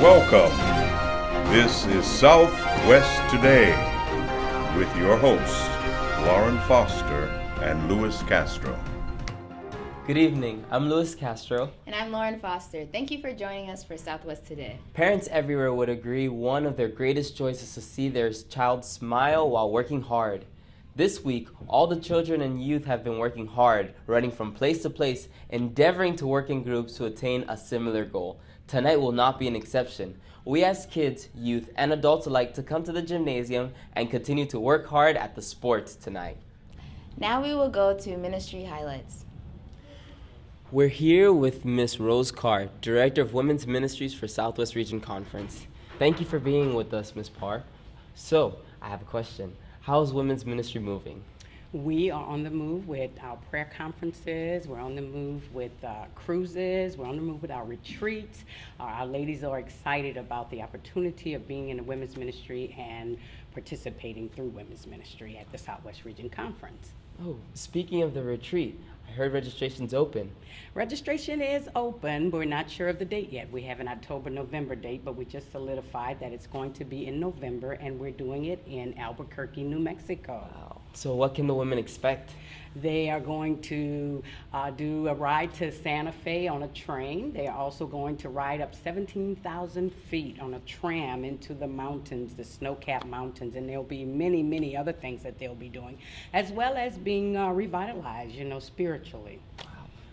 Welcome. This is Southwest Today with your hosts, Lauren Foster and Louis Castro. Good evening, I'm Louis Castro. And I'm Lauren Foster. Thank you for joining us for Southwest Today. Parents everywhere would agree one of their greatest joys is to see their child smile while working hard. This week, all the children and youth have been working hard, running from place to place, endeavoring to work in groups to attain a similar goal. Tonight will not be an exception. We ask kids, youth, and adults alike to come to the gymnasium and continue to work hard at the sports tonight. Now we will go to ministry highlights. We're here with Miss Rose Carr, Director of Women's Ministries for Southwest Region Conference. Thank you for being with us, Ms. Parr. So, I have a question. How's women's ministry moving? We are on the move with our prayer conferences. We're on the move with cruises. We're on the move with our retreats. Our ladies are excited about the opportunity of being in the women's ministry and participating through women's ministry at the Southwest Region Conference. Oh, speaking of the retreat, I heard registration's open. Registration is open. We're not sure of the date yet. We have an October-November date, but we just solidified that it's going to be in November, and we're doing it in Albuquerque, New Mexico. Wow. So what can the women expect? They are going to do a ride to Santa Fe on a train. They are also going to ride up 17,000 feet on a tram into the mountains, the snow-capped mountains, and there'll be many, many other things that they'll be doing, as well as being revitalized, spiritually.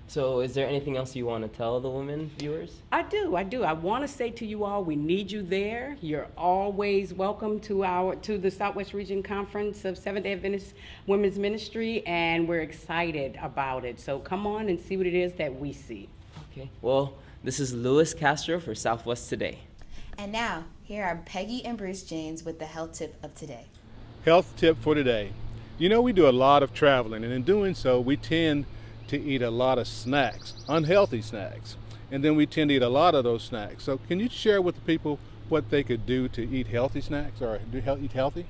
So is there anything else you want to tell the women viewers? I do. I want to say to you all, we need you there. You're always welcome to the Southwest Region Conference of Seventh-day Adventist Women's Ministry, and we're excited about it. So come on and see what it is that we see. Okay. Well, this is Louis Castro for Southwest Today. And now, here are Peggy and Bruce James with the health tip of today. Health tip for today. We do a lot of traveling, and in doing so, we tend to eat a lot of snacks, unhealthy snacks, and then we tend to eat a lot of those snacks. So can you share with the people what they could do to eat healthy snacks or eat healthy?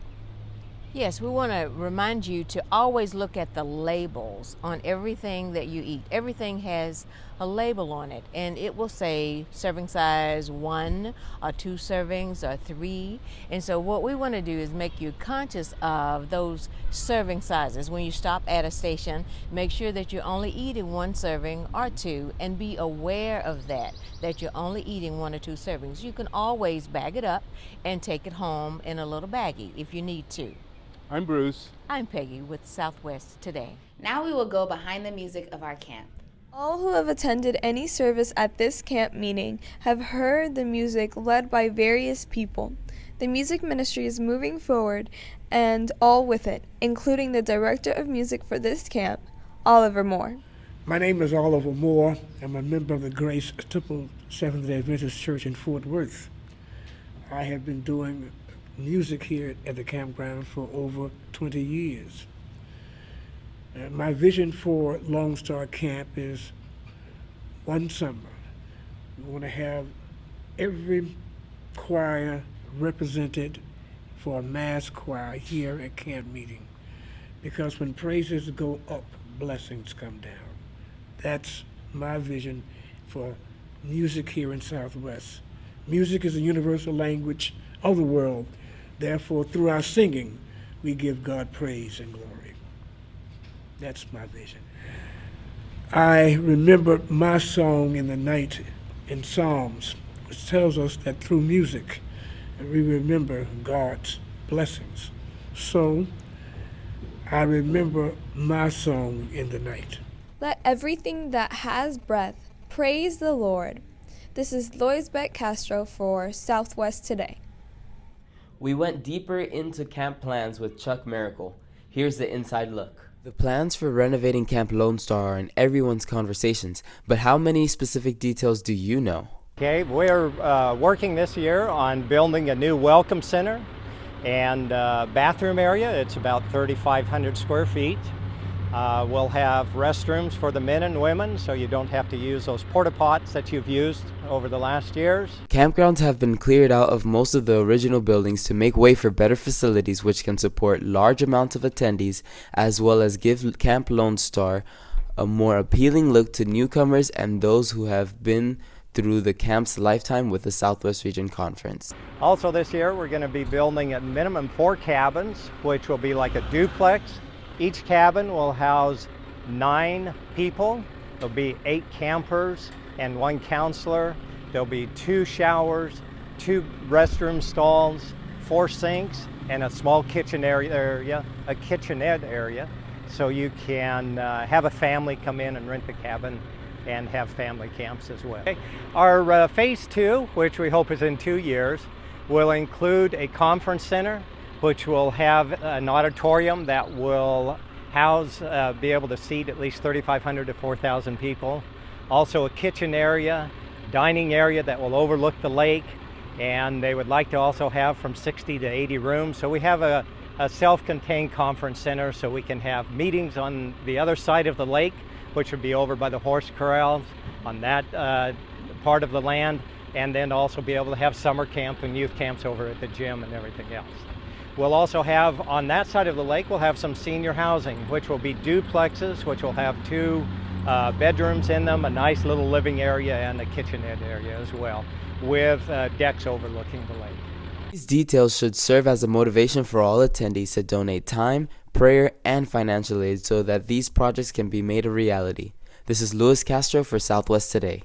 Yes, we want to remind you to always look at the labels on everything that you eat. Everything has a label on it, and it will say serving size 1 or 2 servings or 3. And so what we want to do is make you conscious of those serving sizes. When you stop at a station, make sure that you're only eating 1 serving or 2, and be aware of that you're only eating 1 or 2 servings. You can always bag it up and take it home in a little baggie if you need to. I'm Bruce. I'm Peggy with Southwest Today. Now we will go behind the music of our camp. All who have attended any service at this camp meeting have heard the music led by various people. The music ministry is moving forward, and all with it, including the director of music for this camp, Oliver Moore. My name is Oliver Moore. I'm a member of the Grace Temple Seventh-day Adventist Church in Fort Worth. I have been doing music here at the campground for over 20 years. My vision for Lone Star Camp is one summer. We want to have every choir represented for a mass choir here at camp meeting, because when praises go up, blessings come down. That's my vision for music here in Southwest. Music is a universal language of the world. Therefore, through our singing, we give God praise and glory. That's my vision. I remember my song in the night in Psalms, which tells us that through music, we remember God's blessings. So, I remember my song in the night. Let everything that has breath praise the Lord. This is Loisbet Castro for Southwest Today. We went deeper into camp plans with Chuck Miracle. Here's the inside look. The plans for renovating Camp Lone Star are in everyone's conversations, but how many specific details do you know? Okay, we're working this year on building a new welcome center and bathroom area. It's about 3,500 square feet. We'll have restrooms for the men and women, so you don't have to use those porta pots that you've used over the last years. Campgrounds have been cleared out of most of the original buildings to make way for better facilities which can support large amounts of attendees, as well as give Camp Lone Star a more appealing look to newcomers and those who have been through the camp's lifetime with the Southwest Region Conference. Also this year, we're going to be building at minimum 4 cabins, which will be like a duplex. Each cabin will house 9 people. There'll be 8 campers and 1 counselor. There'll be 2 showers, 2 restroom stalls, 4 sinks, and a small kitchen area, a kitchenette area, so you can have a family come in and rent the cabin and have family camps as well. Our phase 2, which we hope is in 2 years, will include a conference center, which will have an auditorium that will house, be able to seat at least 3,500 to 4,000 people. Also a kitchen area, dining area that will overlook the lake, and they would like to also have from 60 to 80 rooms. So we have a self-contained conference center so we can have meetings on the other side of the lake, which would be over by the horse corrals on that part of the land, and then also be able to have summer camp and youth camps over at the gym and everything else. We'll also have, on that side of the lake, we'll have some senior housing, which will be duplexes, which will have 2 bedrooms in them, a nice little living area, and a kitchenette area as well, with decks overlooking the lake. These details should serve as a motivation for all attendees to donate time, prayer, and financial aid so that these projects can be made a reality. This is Lois Castro for Southwest Today.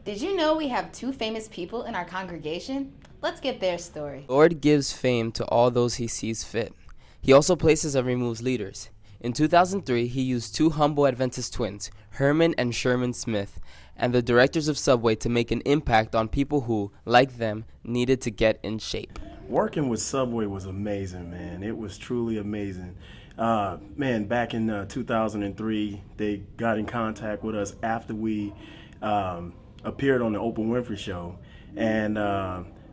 Did you know we have 2 famous people in our congregation? Let's get their story. The Lord gives fame to all those he sees fit. He also places and removes leaders. In 2003, he used 2 humble Adventist twins, Herman and Sherman Smith, and the directors of Subway to make an impact on people who, like them, needed to get in shape. Working with Subway was amazing, man. It was truly amazing. Man, back in 2003, they got in contact with us after we appeared on the Oprah Winfrey Show, and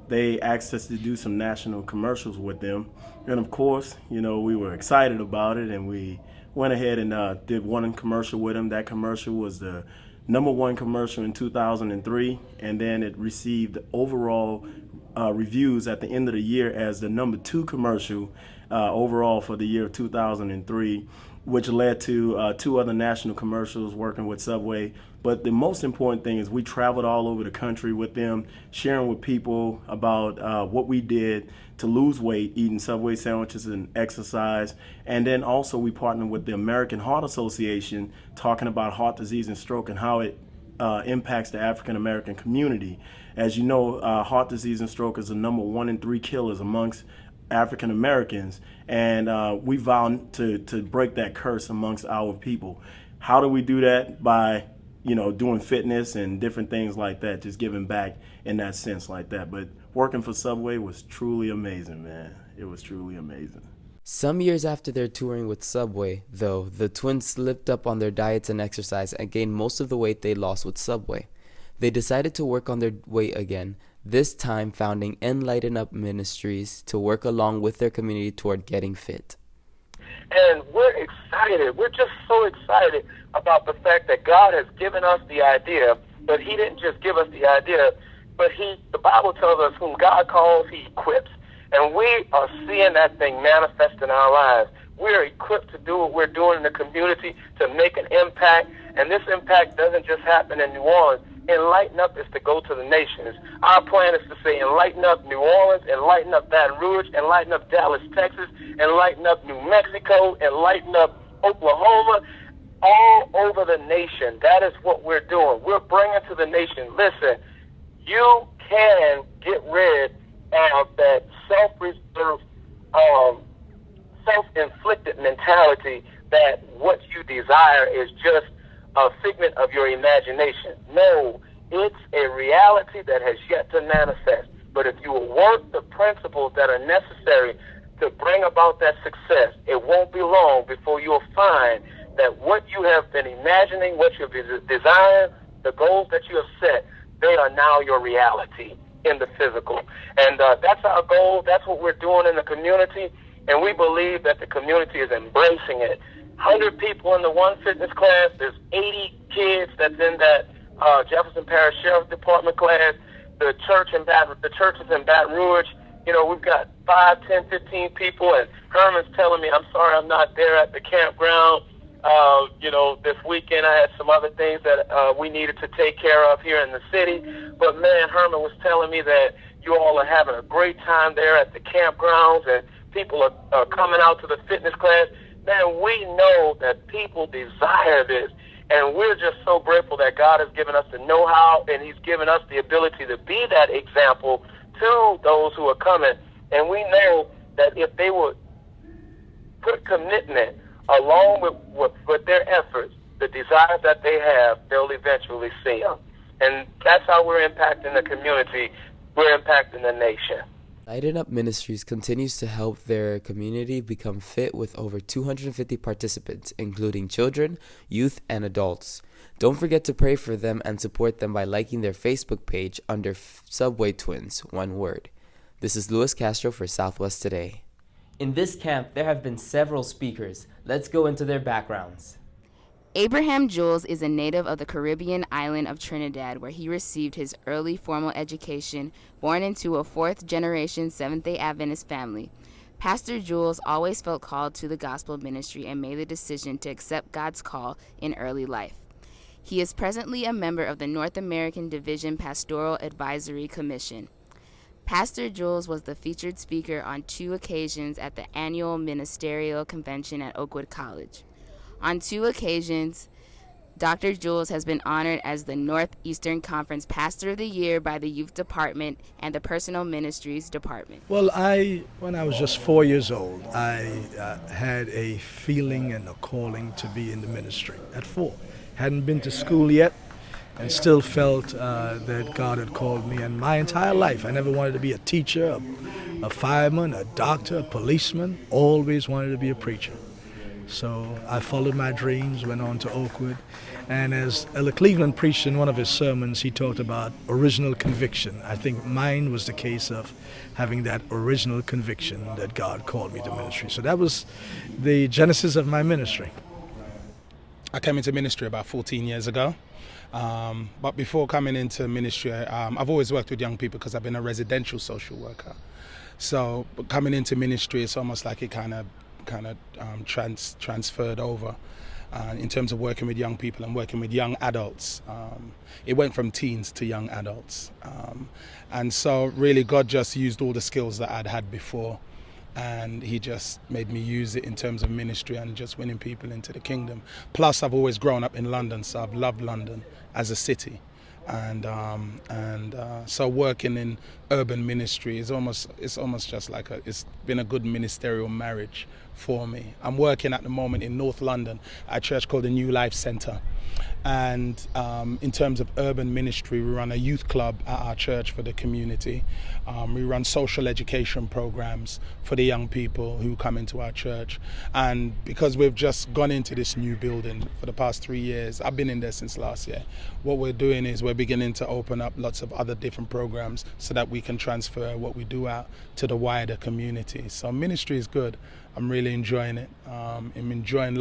they asked us to do some national commercials with them. And of course, you know, we were excited about it, and we went ahead and did one commercial with them. That commercial was the #1 commercial in 2003, and then it received overall reviews at the end of the year as the #2 commercial overall for the year of 2003, which led to 2 other national commercials working with Subway. But the most important thing is we traveled all over the country with them, sharing with people about what we did to lose weight, eating Subway sandwiches and exercise. And then also we partnered with the American Heart Association, talking about heart disease and stroke and how it impacts the African American community. As you know, heart disease and stroke is the #1 in 3 killers amongst African Americans, and we vowed to break that curse amongst our people. How do we do that? By, you know, doing fitness and different things like that, just giving back in that sense like that. But working for Subway was truly amazing, man. It was truly amazing. Some years after their touring with Subway, though, the twins slipped up on their diets and exercise and gained most of the weight they lost with Subway. They decided to work on their weight again, this time founding Enlighten Up Ministries to work along with their community toward getting fit. And we're excited. We're just so excited about the fact that God has given us the idea, but he didn't just give us the idea, but the Bible tells us whom God calls, he equips. And we are seeing that thing manifest in our lives. We're equipped to do what we're doing in the community to make an impact. And this impact doesn't just happen in New Orleans. Enlighten Up is to go to the nations. Our plan is to say enlighten up New Orleans, enlighten up Baton Rouge, enlighten up Dallas, Texas, enlighten up New Mexico, enlighten up Oklahoma, all over the nation. That is what we're doing. We're bringing to the nation, listen, you can get rid of that self-reserved, self-inflicted mentality that what you desire is just a figment of your imagination. No, it's a reality that has yet to manifest. But if you will work the principles that are necessary to bring about that success, it won't be long before you'll find that what you have been imagining, what you've desired, the goals that you have set, they are now your reality in the physical. And that's our goal. That's what we're doing in the community. And we believe that the community is embracing it. 100 people in the one fitness class. There's 80 kids that's in that Jefferson Parish Sheriff's Department class. The churches in Baton Rouge, you know, we've got 5, 10, 15 people. And Herman's telling me, I'm sorry I'm not there at the campground. This weekend I had some other things that we needed to take care of here in the city. But man, Herman was telling me that you all are having a great time there at the campgrounds, and people are coming out to the fitness class. Man, we know that people desire this, and we're just so grateful that God has given us the know-how, and He's given us the ability to be that example to those who are coming. And we know that if they would put commitment along with their efforts, the desires that they have, they'll eventually see them. And that's how we're impacting the community. We're impacting the nation. Lighten Up Ministries continues to help their community become fit with over 250 participants, including children, youth, and adults. Don't forget to pray for them and support them by liking their Facebook page under Subway Twins, one word. This is Lois Castro for Southwest Today. In this camp, there have been several speakers. Let's go into their backgrounds. Abraham Jules is a native of the Caribbean island of Trinidad, where he received his early formal education, born into a fourth-generation Seventh-day Adventist family. Pastor Jules always felt called to the gospel ministry and made the decision to accept God's call in early life. He is presently a member of the North American Division Pastoral Advisory Commission. Pastor Jules was the featured speaker on 2 occasions at the annual ministerial convention at Oakwood College. On 2 occasions, Dr. Jules has been honored as the Northeastern Conference Pastor of the Year by the Youth Department and the Personal Ministries Department. Well, when I was just 4 years old, I had a feeling and a calling to be in the ministry at 4. Hadn't been to school yet, and still felt that God had called me. And my entire life, I never wanted to be a teacher, a fireman, a doctor, a policeman. Always wanted to be a preacher. So I followed my dreams, went on to Oakwood. And as Elder Cleveland preached in one of his sermons, he talked about original conviction. I think mine was the case of having that original conviction that God called me to ministry. So that was the genesis of my ministry. I came into ministry about 14 years ago. But before coming into ministry, I've always worked with young people because I've been a residential social worker. So coming into ministry, it's almost like it kind of transferred over in terms of working with young people and working with young adults. It went from teens to young adults. And so really God just used all the skills that I'd had before, and He just made me use it in terms of ministry and just winning people into the kingdom. Plus, I've always grown up in London, so I've loved London as a city. And so working in urban ministry is almost just like it's been a good ministerial marriage for me. I'm working at the moment in North London at a church called the New Life Centre. And in terms of urban ministry, we run a youth club at our church for the community. We run social education programs for the young people who come into our church. And because we've just gone into this new building for the past 3 years, I've been in there since last year, what we're doing is we're beginning to open up lots of other different programs so that we can transfer what we do out to the wider community. So ministry is good. I'm really enjoying it. I'm enjoying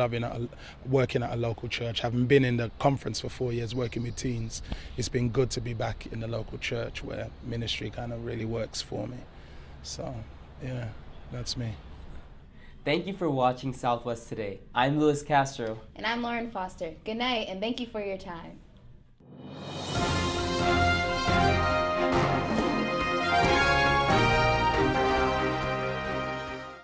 working at a local church. Having been in the conference for 4 years working with teens, it's been good to be back in the local church where ministry kind of really works for me. So, yeah, that's me. Thank you for watching Southwest Today. I'm Lois Castro. And I'm Lauren Foster. Good night, and thank you for your time.